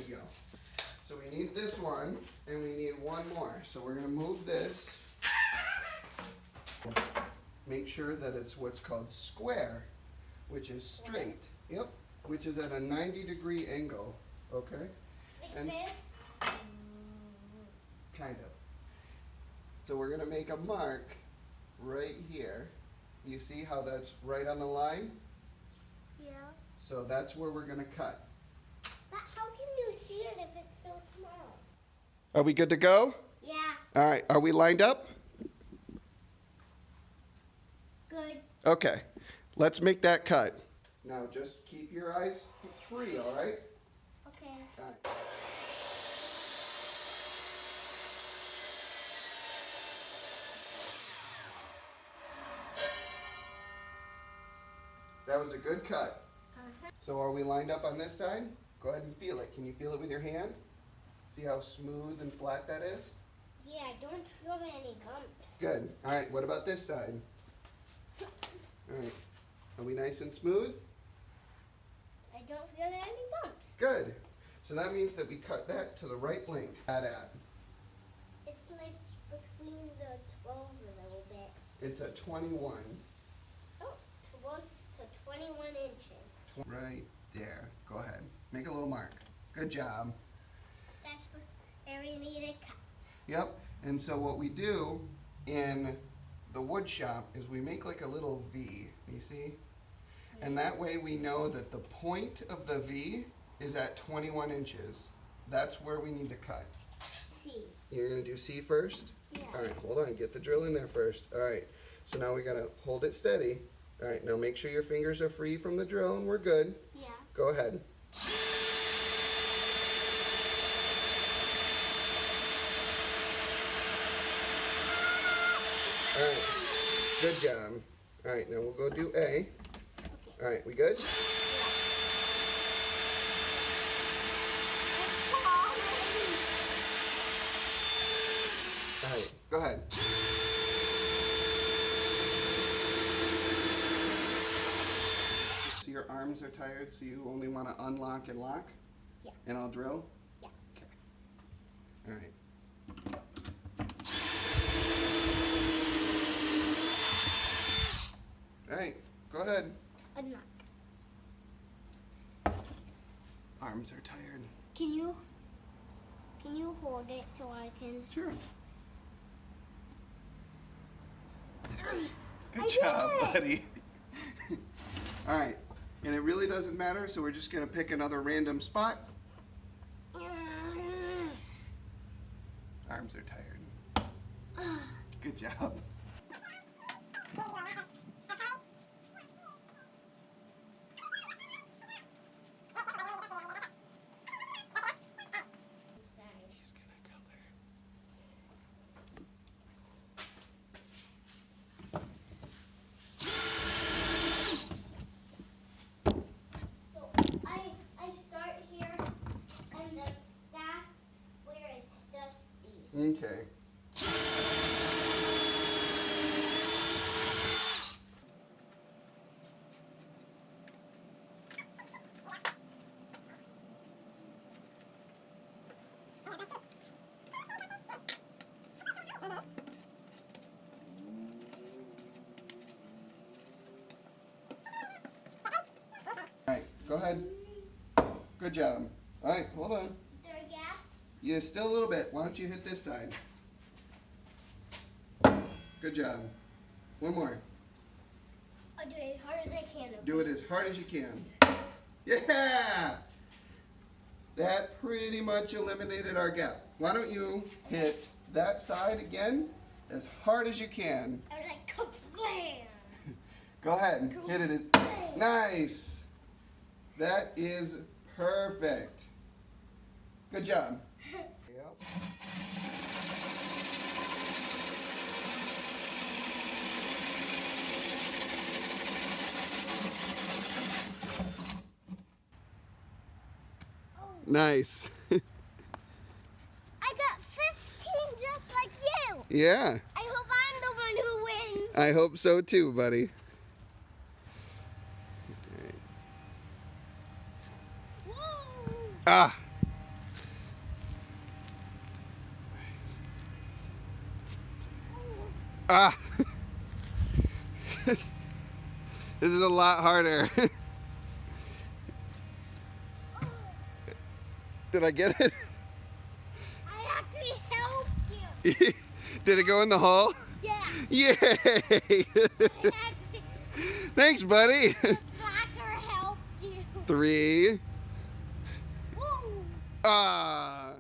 we go. So we need this one, and we need one more. So we're going to move this. Make sure that it's what's called square, which is straight. Yep, which is at a 90-degree angle. Okay? Like this? Kind of. So we're going to make a mark right here. You see how that's right on the line? Yeah. So that's where we're going to cut. But how can you see it if it's so small? Are we good to go? Yeah. All right, are we lined up? Good. Okay, let's make that cut. Now just keep your eyes free, all right? Okay. All right. That was a good cut. So are we lined up on this side? Go ahead and feel it. Can you feel it with your hand? See how smooth and flat that is? Yeah, I don't feel any bumps. Good. All right, what about this side? All right, are we nice and smooth? I don't feel any bumps. Good. So that means that we cut that to the right length. At. It's like between the 12 a little bit. It's at 21. Oh, 12 to 21 inches. Right there. Go ahead. Make a little mark. Good job. That's where we need to cut. Yep. And so what we do in the wood shop is we make like a little V. You see? And that way we know that the point of the V is at 21 inches. That's where we need to cut. C. You're going to do C first? Yeah. All right, hold on. Get the drill in there first. All right. So now we got to hold it steady. All right, now make sure your fingers are free from the drill and we're good. Yeah. Go ahead. All right, good job. All right, now we'll go do A. Okay. All right, we good? All right, go ahead. So your arms are tired, so you only want to unlock and lock? Yeah. And I'll drill? Yeah. Okay. All right. All right, go ahead. Unlock. Arms are tired. Can you hold it so I can? Sure. I Good did job, it. buddy. All right, and it really doesn't matter, so we're just gonna pick another random spot. Arms are tired. Good job. He's gonna color. So I start here and then stop where it's dusty. Okay. All right, go ahead. Good job. All right, hold on. There a gap? Yeah, still a little bit. Why don't you hit this side? Good job. One more. I'll do it as hard as I can. Do it as hard as you can. Yeah! That pretty much eliminated our gap. Why don't you hit that side again as hard as you can. I was like, kablam! Go ahead and hit it. Nice! That is perfect. Good job. Yep. Nice. I got 15 just like you. Yeah, I hope I'm the one who wins. I hope so too, buddy. Woo! Ah, Ah! This is a lot harder. Did I get it? I actually helped you. Did it go in the hole? Yeah. Yay! Thanks, buddy. The blacker helped you. 3. Woo. Ah!